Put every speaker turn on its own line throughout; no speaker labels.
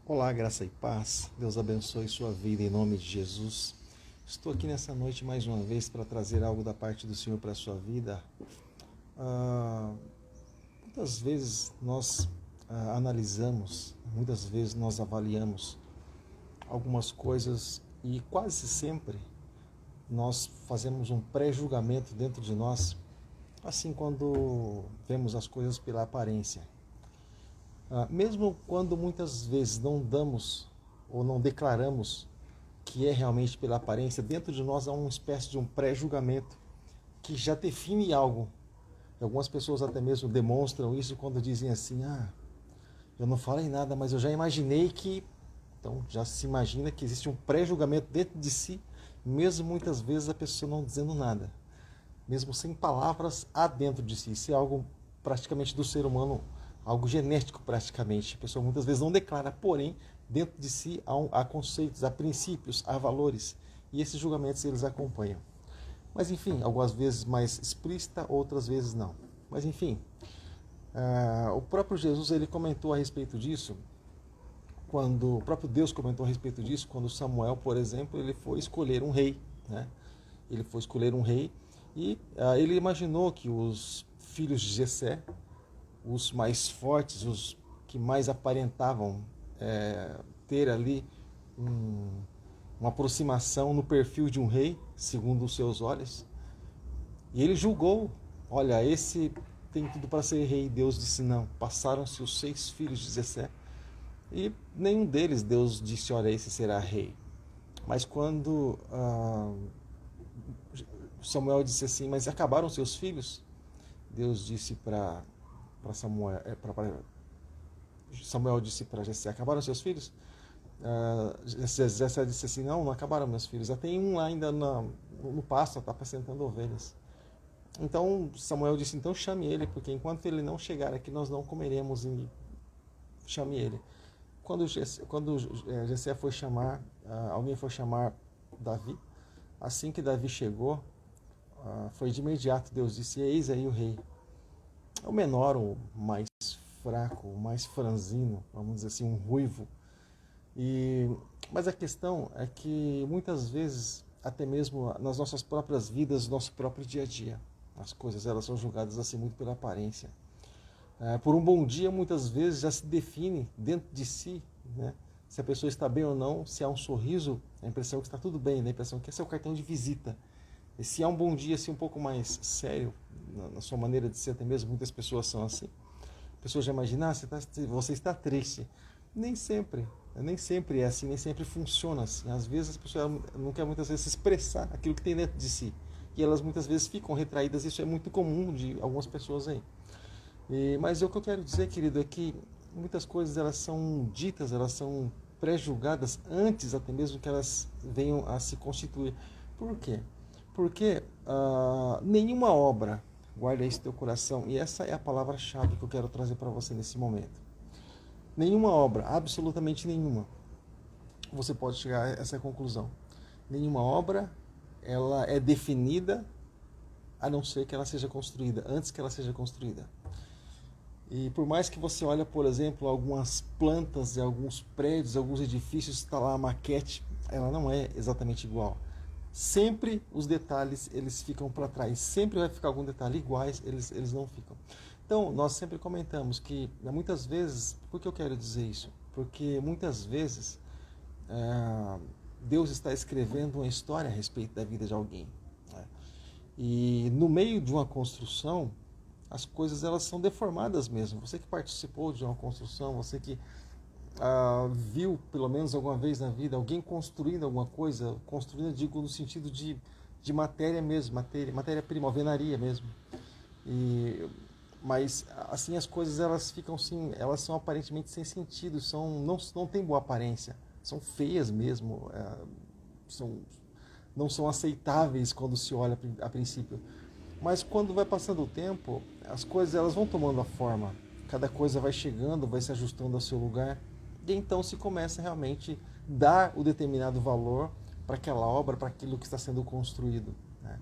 Olá, graça e paz. Deus abençoe sua vida em nome de Jesus. Estou aqui nessa noite mais uma vez para trazer algo da parte do Senhor para a sua vida. Muitas vezes nós analisamos, muitas vezes nós avaliamos algumas coisas e quase sempre nós fazemos um pré-julgamento dentro de nós, assim quando vemos as coisas pela aparência. Mesmo quando muitas vezes não damos ou não declaramos que é realmente pela aparência, dentro de nós há uma espécie de um pré-julgamento que já define algo. E algumas pessoas até mesmo demonstram isso quando dizem assim, eu não falei nada, mas eu já imaginei que... Então já se imagina que existe um pré-julgamento dentro de si, mesmo muitas vezes a pessoa não dizendo nada. Mesmo sem palavras, há dentro de si. Isso é algo praticamente do ser humano, algo genético praticamente. A pessoa muitas vezes não declara, porém, dentro de si há conceitos, há princípios, há valores. E esses julgamentos eles acompanham. Mas enfim, algumas vezes mais explícita, outras vezes não. Mas enfim, o próprio Jesus ele comentou a respeito disso, quando o próprio Deus comentou a respeito disso, quando Samuel, por exemplo, ele foi escolher um rei. Né? Ele foi escolher um rei e ele imaginou que os filhos de Jessé, os mais fortes, os que mais aparentavam ter ali uma aproximação no perfil de um rei, segundo os seus olhos. E ele julgou, olha, esse tem tudo para ser rei. Deus disse não. Passaram-se os 6 filhos de Jessé e nenhum deles Deus disse, olha, esse será rei. Mas quando Samuel disse assim, mas acabaram seus filhos? Deus disse para Samuel, Samuel disse para Jessé, acabaram seus filhos? Jessé disse assim, não acabaram meus filhos, já tem um lá ainda no pasto, está apacentando ovelhas. Então Samuel disse, então chame ele, porque enquanto ele não chegar aqui, nós não comeremos, e chame ele. Quando Jessé foi chamar, alguém foi chamar Davi, assim que Davi chegou, foi de imediato, Deus disse, eis aí o rei. O menor, o mais fraco, o mais franzino, vamos dizer assim, um ruivo. Mas a questão é que muitas vezes, até mesmo nas nossas próprias vidas, no nosso próprio dia a dia, as coisas elas são julgadas assim muito pela aparência. Por um bom dia, muitas vezes já se define dentro de si, né, se a pessoa está bem ou não. Se há um sorriso, a impressão que está tudo bem, a impressão que esse é o cartão de visita. E se há um bom dia assim, um pouco mais sério, na sua maneira de ser, até mesmo muitas pessoas são assim. A pessoa já imagina, você está triste. Nem sempre é assim, nem sempre funciona assim. Às vezes as pessoas não querem muitas vezes expressar aquilo que tem dentro de si. E elas muitas vezes ficam retraídas, isso é muito comum de algumas pessoas aí. Mas o que eu quero dizer, querido, é que muitas coisas elas são ditas, elas são pré-julgadas antes até mesmo que elas venham a se constituir. Por quê? Porque nenhuma obra, guarda isso no teu coração, e essa é a palavra-chave que eu quero trazer para você nesse momento. Nenhuma obra, absolutamente nenhuma, você pode chegar a essa conclusão. Nenhuma obra ela é definida a não ser que ela seja construída, antes que ela seja construída. E por mais que você olhe, por exemplo, algumas plantas e alguns prédios, alguns edifícios, está lá a maquete, ela não é exatamente igual. Sempre os detalhes eles ficam para trás, sempre vai ficar algum detalhe iguais, eles não ficam. Então, nós sempre comentamos que, muitas vezes, por que eu quero dizer isso? Porque muitas vezes Deus está escrevendo uma história a respeito da vida de alguém. Né? E no meio de uma construção, as coisas elas são deformadas mesmo. Você que participou de uma construção, você que viu pelo menos alguma vez na vida alguém construindo alguma coisa, construindo, digo, no sentido de matéria mesmo, matéria-prima, alvenaria mesmo. Mas assim as coisas elas ficam assim, elas são aparentemente sem sentido, não tem boa aparência, são feias mesmo, não são aceitáveis quando se olha a princípio. Mas quando vai passando o tempo, as coisas elas vão tomando a forma, cada coisa vai chegando, vai se ajustando ao seu lugar, e então se começa realmente a dar o determinado valor para aquela obra, para aquilo que está sendo construído. Né?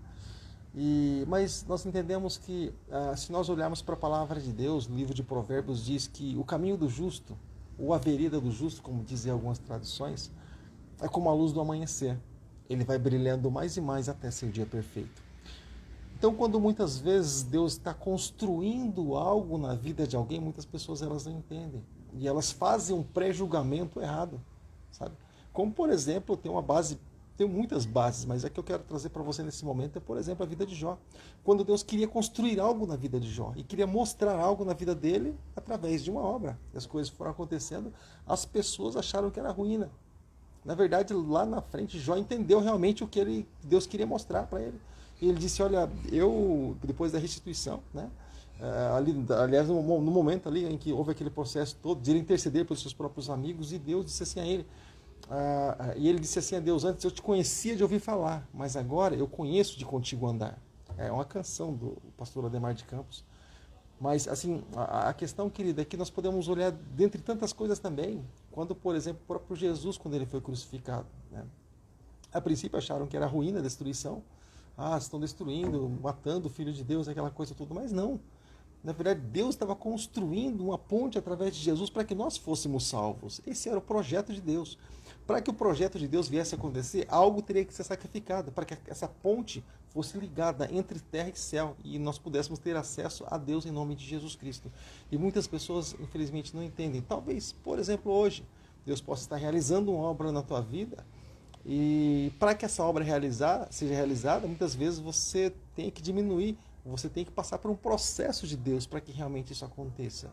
Mas nós entendemos que se nós olharmos para a palavra de Deus, o livro de Provérbios diz que o caminho do justo ou a vereda do justo, como dizem algumas tradições, é como a luz do amanhecer. Ele vai brilhando mais e mais até ser o dia perfeito. Então, quando muitas vezes Deus está construindo algo na vida de alguém, muitas pessoas elas não entendem. E elas fazem um pré-julgamento errado, sabe? Como, por exemplo, tem uma base, tem muitas bases, mas a que eu quero trazer para você nesse momento é, por exemplo, a vida de Jó. Quando Deus queria construir algo na vida de Jó e queria mostrar algo na vida dele através de uma obra. As coisas foram acontecendo, as pessoas acharam que era ruína. Na verdade, lá na frente, Jó entendeu realmente o que Deus queria mostrar para ele. E ele disse, olha, eu, depois da restituição, né, aliás, no momento ali em que houve aquele processo todo, de ele interceder pelos seus próprios amigos, e Deus disse assim a ele, e ele disse assim a Deus, antes eu te conhecia de ouvir falar, mas agora eu conheço de contigo andar. É uma canção do pastor Ademar de Campos. Mas, assim, a questão, querida, é que nós podemos olhar, dentre tantas coisas também, quando, por exemplo, o próprio Jesus, quando ele foi crucificado, né? A princípio acharam que era ruína, destruição. Estão destruindo, matando o Filho de Deus, aquela coisa toda. Mas não. Na verdade, Deus estava construindo uma ponte através de Jesus para que nós fôssemos salvos. Esse era o projeto de Deus. Para que o projeto de Deus viesse a acontecer, algo teria que ser sacrificado, para que essa ponte fosse ligada entre terra e céu e nós pudéssemos ter acesso a Deus em nome de Jesus Cristo. E muitas pessoas, infelizmente, não entendem. Talvez, por exemplo, hoje, Deus possa estar realizando uma obra na tua vida, e para que essa obra seja realizada, muitas vezes você tem que diminuir, você tem que passar por um processo de Deus para que realmente isso aconteça.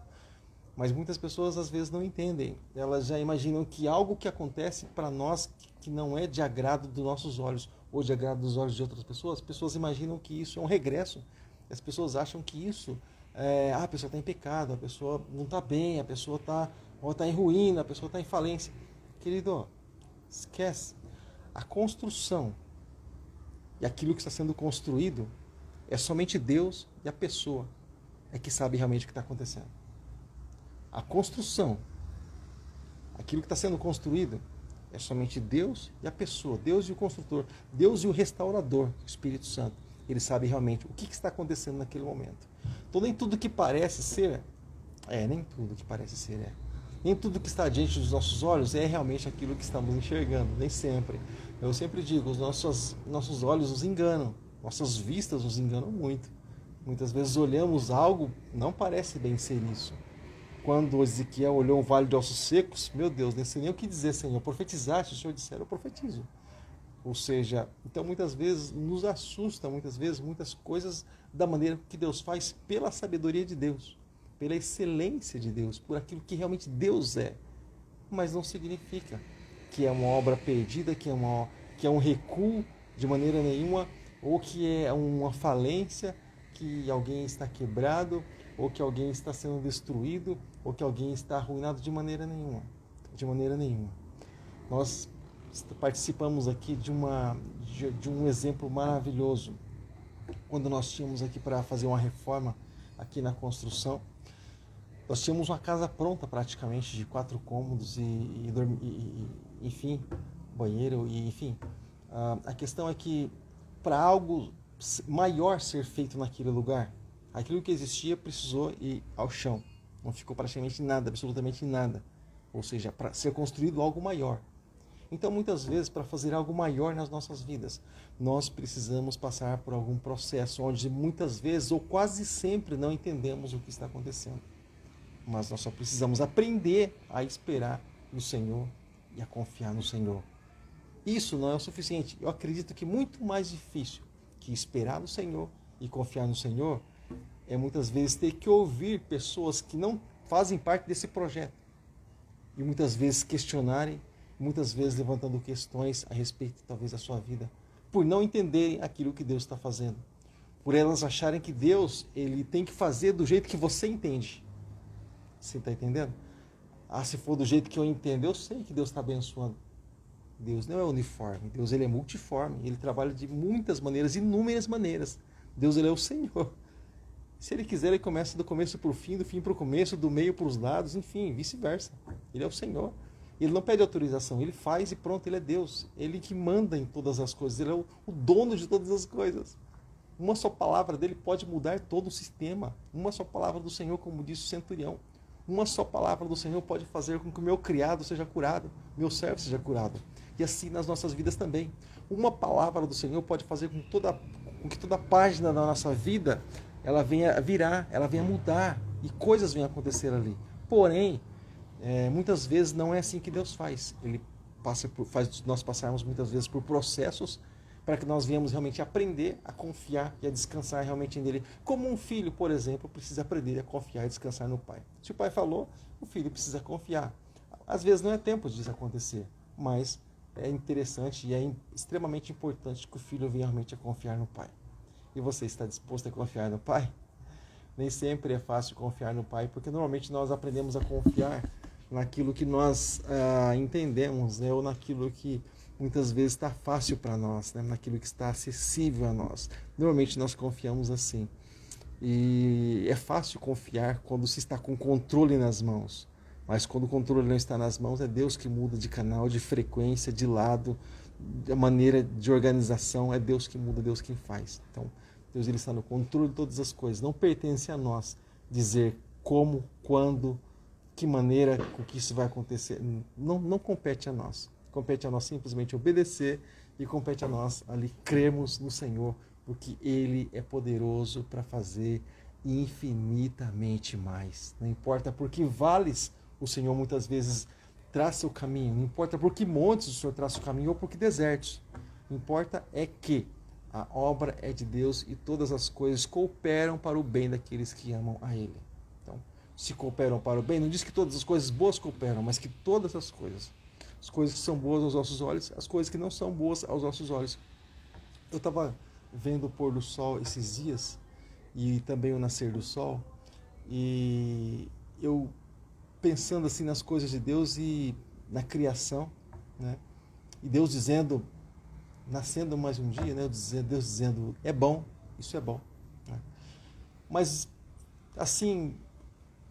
Mas muitas pessoas às vezes não entendem. Elas já imaginam que algo que acontece para nós que não é de agrado dos nossos olhos ou de agrado dos olhos de outras pessoas, as pessoas imaginam que isso é um regresso. As pessoas acham que isso a pessoa está em pecado, a pessoa não está bem, a pessoa está em ruína, a pessoa está em falência. Querido, esquece. A construção e aquilo que está sendo construído é somente Deus e a pessoa é que sabe realmente o que está acontecendo. A construção, aquilo que está sendo construído, é somente Deus e a pessoa, Deus e o construtor, Deus e o restaurador, o Espírito Santo. Ele sabe realmente o que está acontecendo naquele momento. Então nem tudo que parece ser, nem tudo que parece ser é. Nem tudo que está diante dos nossos olhos é realmente aquilo que estamos enxergando, nem sempre. Eu sempre digo, os nossos olhos nos enganam, nossas vistas nos enganam muito. Muitas vezes olhamos algo, não parece bem ser isso. Quando Ezequiel olhou um vale de ossos secos, meu Deus, nem sei nem o que dizer, Senhor. Profetizaste, o Senhor disser, eu profetizo. Ou seja, então muitas vezes nos assusta, muitas coisas da maneira que Deus faz pela sabedoria de Deus, pela excelência de Deus, por aquilo que realmente Deus é. Mas não significa que é uma obra perdida, que é um recuo de maneira nenhuma, ou que é uma falência, que alguém está quebrado, ou que alguém está sendo destruído, ou que alguém está arruinado, de maneira nenhuma. De maneira nenhuma. Nós participamos aqui de um exemplo maravilhoso. Quando nós tínhamos aqui para fazer uma reforma aqui na construção, nós tínhamos uma casa pronta praticamente, de 4 cômodos enfim, banheiro, e enfim. A questão é que para algo maior ser feito naquele lugar, aquilo que existia precisou ir ao chão. Não ficou praticamente nada, absolutamente nada. Ou seja, para ser construído algo maior. Então, muitas vezes, para fazer algo maior nas nossas vidas, nós precisamos passar por algum processo onde muitas vezes, ou quase sempre, não entendemos o que está acontecendo. Mas nós só precisamos aprender a esperar no Senhor e a confiar no Senhor. Isso não é o suficiente. Eu acredito que muito mais difícil que esperar no Senhor e confiar no Senhor é muitas vezes ter que ouvir pessoas que não fazem parte desse projeto. E muitas vezes questionarem, muitas vezes levantando questões a respeito talvez da sua vida, por não entenderem aquilo que Deus está fazendo. Por elas acharem que Deus ele tem que fazer do jeito que você entende. Você está entendendo? Se for do jeito que eu entendo, eu sei que Deus está abençoando. Deus não é uniforme, Deus ele é multiforme, ele trabalha de muitas maneiras, inúmeras maneiras. Deus ele é o Senhor. Se ele quiser, ele começa do começo para o fim, do fim para o começo, do meio para os lados, enfim, vice-versa. Ele é o Senhor. Ele não pede autorização, ele faz e pronto, ele é Deus. Ele que manda em todas as coisas, ele é o dono de todas as coisas. Uma só palavra dele pode mudar todo o sistema. Uma só palavra do Senhor, como disse o centurião. Uma só palavra do Senhor pode fazer com que o meu criado seja curado, meu servo seja curado. E assim nas nossas vidas também. Uma palavra do Senhor pode fazer com que toda página da nossa vida ela venha virar, ela venha mudar e coisas venham acontecer ali. Porém, muitas vezes não é assim que Deus faz. Ele faz nós passarmos muitas vezes por processos para que nós venhamos realmente aprender a confiar e a descansar realmente nele. Como um filho, por exemplo, precisa aprender a confiar e descansar no pai. Se o pai falou, o filho precisa confiar. Às vezes não é tempo disso acontecer, mas é interessante e é extremamente importante que o filho venha realmente a confiar no pai. E você está disposto a confiar no pai? Nem sempre é fácil confiar no pai, porque normalmente nós aprendemos a confiar naquilo que nós entendemos, né? Ou naquilo que muitas vezes está fácil para nós, né? Naquilo que está acessível a nós. Normalmente nós confiamos assim. E é fácil confiar quando se está com controle nas mãos. Mas quando o controle não está nas mãos, é Deus que muda de canal, de frequência, de lado, de maneira de organização. É Deus que muda, Deus quem faz. Então, Deus ele está no controle de todas as coisas. Não pertence a nós dizer como, quando, que maneira, com que isso vai acontecer. Não compete a nós. Compete a nós simplesmente obedecer e compete a nós ali crermos no Senhor, porque Ele é poderoso para fazer infinitamente mais. Não importa por que vales o Senhor muitas vezes traça o caminho, não importa por que montes o Senhor traça o caminho ou por que desertos. O que importa é que a obra é de Deus e todas as coisas cooperam para o bem daqueles que amam a Ele. Então, se cooperam para o bem, não diz que todas as coisas boas cooperam, mas que todas as coisas que são boas aos nossos olhos, as coisas que não são boas aos nossos olhos. Eu estava vendo o pôr do sol esses dias e também o nascer do sol, e eu pensando assim nas coisas de Deus e na criação, né? E Deus dizendo, nascendo mais um dia, né? Deus dizendo, é bom, isso é bom, né? Mas assim,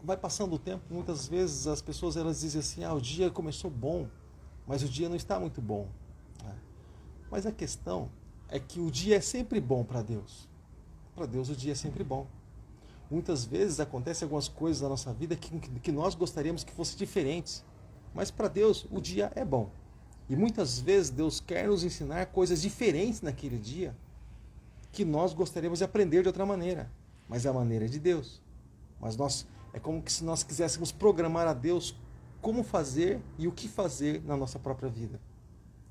vai passando o tempo, muitas vezes as pessoas elas dizem assim, o dia começou bom, mas o dia não está muito bom, né? Mas a questão é que o dia é sempre bom para Deus. Para Deus o dia é sempre bom. Muitas vezes acontecem algumas coisas na nossa vida que nós gostaríamos que fossem diferentes. Mas para Deus o dia é bom. E muitas vezes Deus quer nos ensinar coisas diferentes naquele dia que nós gostaríamos de aprender de outra maneira. Mas é a maneira de Deus. Mas é como se nós quiséssemos programar a Deus como fazer e o que fazer na nossa própria vida.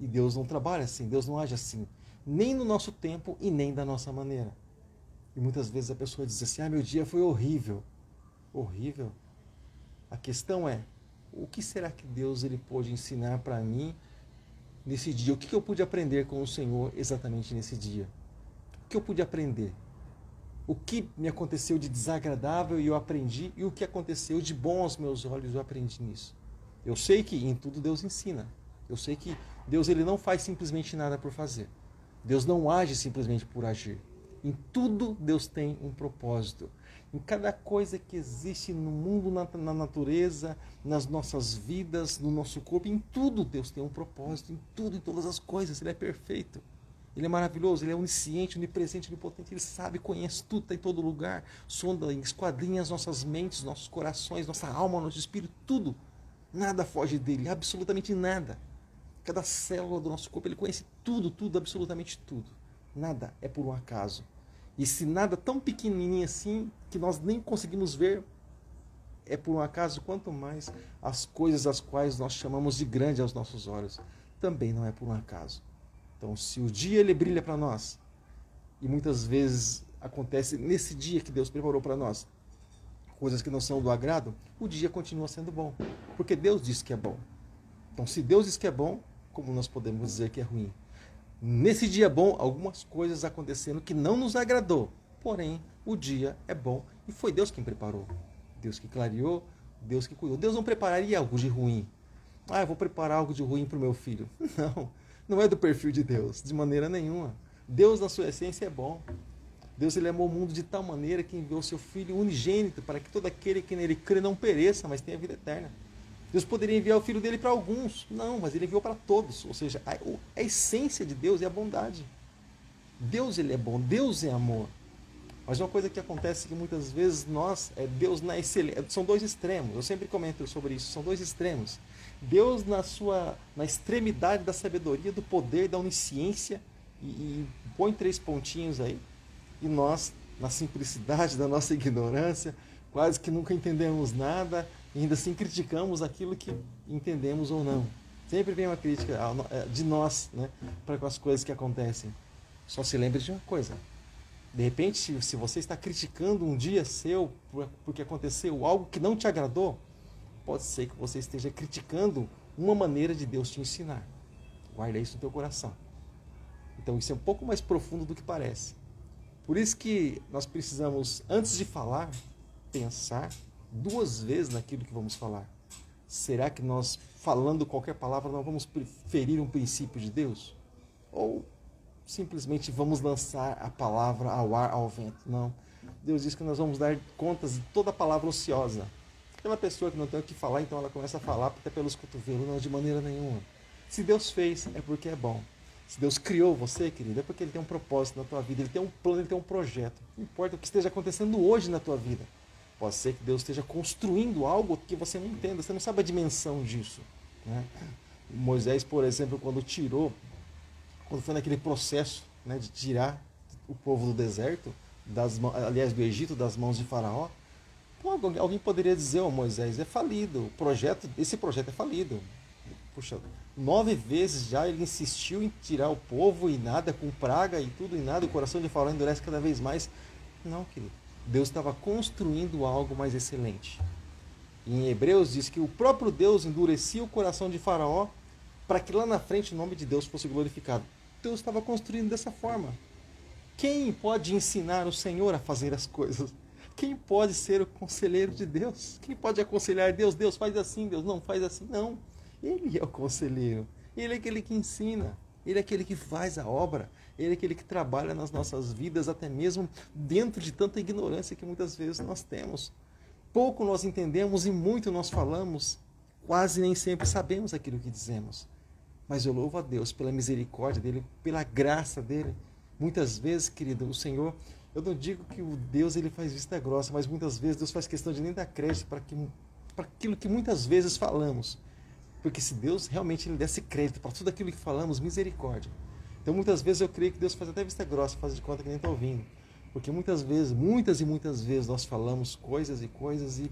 E Deus não trabalha assim, Deus não age assim. Nem no nosso tempo e nem da nossa maneira. E muitas vezes a pessoa diz assim, meu dia foi horrível. Horrível? A questão é, o que será que Deus ele pôde ensinar para mim nesse dia? O que eu pude aprender com o Senhor exatamente nesse dia? O que eu pude aprender? O que me aconteceu de desagradável e eu aprendi, e o que aconteceu de bom aos meus olhos eu aprendi nisso. Eu sei que em tudo Deus ensina. Eu sei que Deus ele não faz simplesmente nada por fazer. Deus não age simplesmente por agir. Em tudo Deus tem um propósito. Em cada coisa que existe no mundo, na natureza, nas nossas vidas, no nosso corpo, em tudo Deus tem um propósito. Em tudo, em todas as coisas. Ele é perfeito. Ele é maravilhoso, ele é onisciente, onipresente, onipotente. Ele sabe, conhece tudo, está em todo lugar. Sonda, esquadrinha as nossas mentes, nossos corações, nossa alma, nosso espírito, tudo. Nada foge dele, absolutamente nada. Cada célula do nosso corpo, ele conhece tudo, tudo, absolutamente tudo. Nada é por um acaso. E se nada tão pequenininho assim, que nós nem conseguimos ver, é por um acaso, quanto mais as coisas as quais nós chamamos de grande aos nossos olhos, também não é por um acaso. Então, se o dia ele brilha para nós, e muitas vezes acontece nesse dia que Deus preparou para nós, coisas que não são do agrado, o dia continua sendo bom, porque Deus diz que é bom. Então, se Deus diz que é bom, como nós podemos dizer que é ruim? Nesse dia bom, algumas coisas acontecendo que não nos agradou, porém, o dia é bom e foi Deus quem preparou. Deus que clareou, Deus que cuidou. Deus não prepararia algo de ruim. Eu vou preparar algo de ruim para o meu filho. Não é do perfil de Deus, de maneira nenhuma. Deus, na sua essência, é bom. Deus ele amou o mundo de tal maneira que enviou seu Filho unigênito para que todo aquele que nele crê não pereça, mas tenha vida eterna. Deus poderia enviar o Filho dele para alguns. Não, mas ele enviou para todos. Ou seja, a essência de Deus é a bondade. Deus ele é bom, Deus é amor. Mas uma coisa que acontece que muitas vezes Deus na excelência, são dois extremos, eu sempre comento sobre isso, são dois extremos. Deus na extremidade da sabedoria, do poder, da onisciência, e põe 3 pontinhos aí, e nós, na simplicidade da nossa ignorância, quase que nunca entendemos nada, e ainda assim criticamos aquilo que entendemos ou não. Sempre vem uma crítica de nós, né, para as coisas que acontecem. Só se lembre de uma coisa. De repente, se você está criticando um dia seu porque aconteceu algo que não te agradou, pode ser que você esteja criticando uma maneira de Deus te ensinar. Guarda isso no teu coração. Então isso é um pouco mais profundo do que parece. Por isso que nós precisamos, antes de falar, pensar 2 vezes naquilo que vamos falar. Será que nós, falando qualquer palavra, não vamos ferir um princípio de Deus? Ou simplesmente vamos lançar a palavra ao ar, ao vento? Não. Deus diz que nós vamos dar contas de toda palavra ociosa. Aquela pessoa que não tem o que falar, então ela começa a falar até pelos cotovelos, não de maneira nenhuma. Se Deus fez, é porque é bom. Se Deus criou você, querido, é porque Ele tem um propósito na tua vida, Ele tem um plano, Ele tem um projeto. Não importa o que esteja acontecendo hoje na tua vida. Pode ser que Deus esteja construindo algo que você não entenda, você não sabe a dimensão disso, né? Moisés, por exemplo, quando foi naquele processo, né, de tirar o povo do deserto, do Egito, das mãos de Faraó, alguém poderia dizer, Moisés, é falido, esse projeto é falido. Puxa, 9 vezes já ele insistiu em tirar o povo e nada, com praga e tudo e nada, o coração de Faraó endurece cada vez mais. Não, querido. Deus estava construindo algo mais excelente. E em Hebreus diz que o próprio Deus endurecia o coração de Faraó para que lá na frente o nome de Deus fosse glorificado. Deus estava construindo dessa forma. Quem pode ensinar o Senhor a fazer as coisas? Quem pode ser o conselheiro de Deus? Quem pode aconselhar Deus? Deus faz assim, Deus não faz assim. Não. Ele é o conselheiro. Ele é aquele que ensina. Ele é aquele que faz a obra. Ele é aquele que trabalha nas nossas vidas, até mesmo dentro de tanta ignorância que muitas vezes nós temos. Pouco nós entendemos e muito nós falamos. Quase nem sempre sabemos aquilo que dizemos. Mas eu louvo a Deus pela misericórdia dEle, pela graça dEle. Muitas vezes, querido, o Senhor, eu não digo que o Deus ele faz vista grossa, mas muitas vezes Deus faz questão de nem dar crédito para aquilo que muitas vezes falamos. Porque se Deus realmente ele desse crédito para tudo aquilo que falamos, misericórdia. Então muitas vezes eu creio que Deus faz até vista grossa, faz de conta que nem está ouvindo. Porque muitas e muitas vezes nós falamos coisas e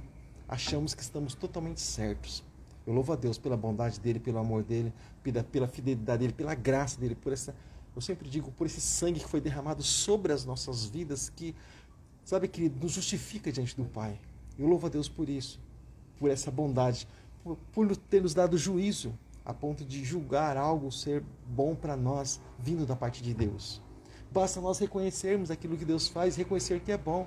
achamos que estamos totalmente certos. Eu louvo a Deus pela bondade dEle, pelo amor dEle, pela fidelidade dEle, pela graça dEle, eu sempre digo, por esse sangue que foi derramado sobre as nossas vidas, que, sabe, querido, nos justifica diante do Pai. Eu louvo a Deus por isso, por essa bondade, por ter nos dado juízo, a ponto de julgar algo ser bom para nós, vindo da parte de Deus. Basta nós reconhecermos aquilo que Deus faz, reconhecer que é bom,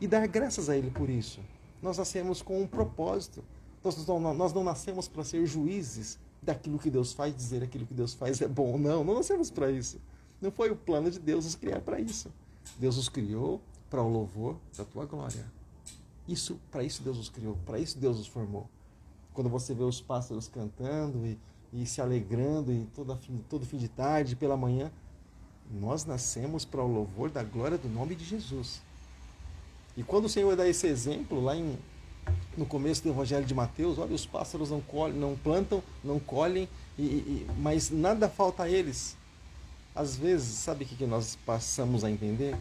e dar graças a Ele por isso. Nós nascemos com um propósito. Nós não nascemos para ser juízes daquilo que Deus faz, dizer aquilo que Deus faz é bom. Não nascemos para isso. Não foi o plano de Deus nos criar para isso. Deus nos criou para o louvor da tua glória. Para isso Deus nos criou, para isso Deus nos formou. Quando você vê os pássaros cantando e se alegrando e todo fim de tarde, pela manhã, nós nascemos para o louvor da glória do nome de Jesus. E quando o Senhor dá esse exemplo, lá no começo do Evangelho de Mateus, olha, os pássaros não plantam, não colhem, mas nada falta a eles. Às vezes, sabe o que nós passamos a entender?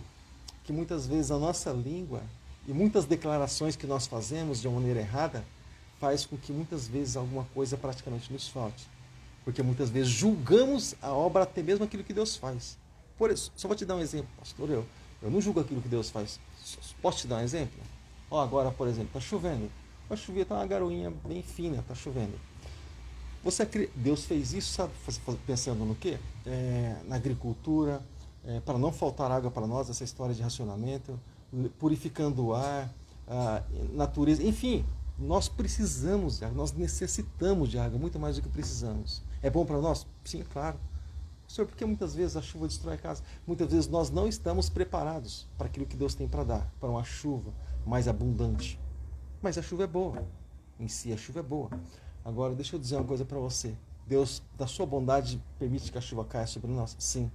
Que muitas vezes a nossa língua e muitas declarações que nós fazemos de uma maneira errada faz com que muitas vezes alguma coisa praticamente nos falte. Porque muitas vezes julgamos a obra, até mesmo aquilo que Deus faz. Por isso, só vou te dar um exemplo, pastor, eu não julgo aquilo que Deus faz. Posso te dar um exemplo? Agora, por exemplo, está chovendo. Vai chover, está uma garoinha bem fina, está chovendo. Deus fez isso, sabe, pensando no quê? Na agricultura, para não faltar água para nós, essa história de racionamento, purificando o ar, a natureza, enfim, nós precisamos de água, nós necessitamos de água, muito mais do que precisamos. É bom para nós? Sim, claro. Senhor, porque muitas vezes a chuva destrói a casa? Muitas vezes nós não estamos preparados para aquilo que Deus tem para dar, para uma chuva mais abundante. Mas a chuva é boa, em si a chuva é boa. Agora, deixa eu dizer uma coisa para você. Deus, da sua bondade, permite que a chuva caia sobre nós? Sim.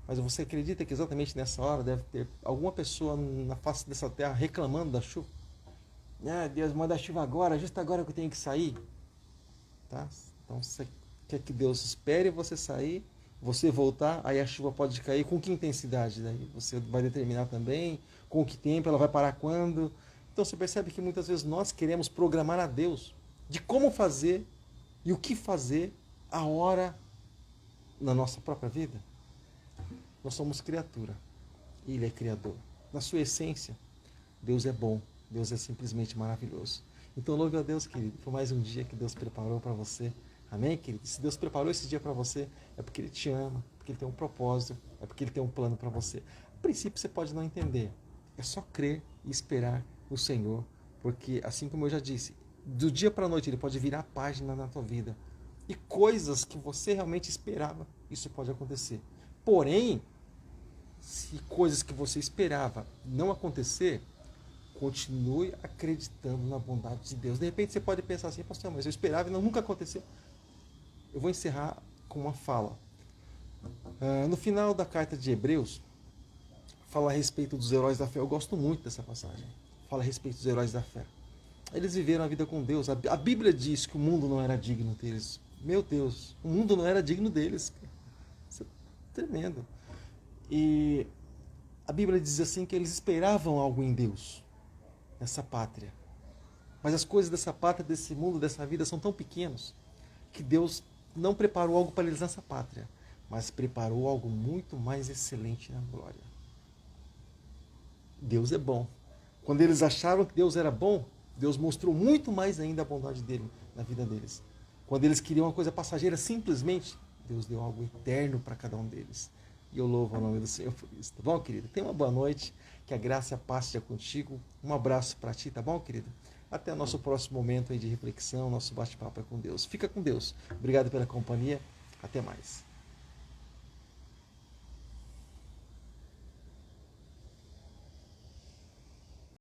Mas você acredita que exatamente nessa hora deve ter alguma pessoa na face dessa terra reclamando da chuva? Ah, Deus, manda a chuva agora, justo agora que eu tenho que sair. Tá? Então você quer que Deus espere você sair, você voltar, aí a chuva pode cair. Com que intensidade? Daí você vai determinar também, com que tempo, ela vai parar quando. Então você percebe que muitas vezes nós queremos programar a Deus de como fazer e o que fazer a hora na nossa própria vida. Nós somos criatura, Ele é criador. Na sua essência, Deus é bom, Deus é simplesmente maravilhoso. Então louve a Deus, querido, por mais um dia que Deus preparou para você. Amém, querido? Se Deus preparou esse dia para você, é porque Ele te ama, porque Ele tem um propósito, é porque Ele tem um plano para você. A princípio você pode não entender, é só crer e esperar no Senhor, porque assim como eu já disse, do dia para a noite Ele pode virar a página na tua vida. E coisas que você realmente esperava, isso pode acontecer. Porém, se coisas que você esperava não acontecer, continue acreditando na bondade de Deus. De repente você pode pensar assim, pastor, mas eu esperava e nunca aconteceu. Eu vou encerrar com uma fala. No final da carta de Hebreus, fala a respeito dos heróis da fé. Eu gosto muito dessa passagem. Fala a respeito dos heróis da fé. Eles viveram a vida com Deus. A Bíblia diz que o mundo não era digno deles. Meu Deus, o mundo não era digno deles. Isso é tremendo. E a Bíblia diz assim que eles esperavam algo em Deus, nessa pátria. Mas as coisas dessa pátria, desse mundo, dessa vida são tão pequenos que Deus não preparou algo para eles nessa pátria, mas preparou algo muito mais excelente na glória. Deus é bom. Quando eles acharam que Deus era bom, Deus mostrou muito mais ainda a bondade dele na vida deles. Quando eles queriam uma coisa passageira, simplesmente, Deus deu algo eterno para cada um deles. E eu louvo o nome do Senhor por isso, tá bom, querido? Tenha uma boa noite, que a graça e a paz seja contigo. Um abraço para ti, tá bom, querido? Até o nosso próximo momento aí de reflexão, nosso bate-papo é com Deus. Fica com Deus. Obrigado pela companhia. Até mais.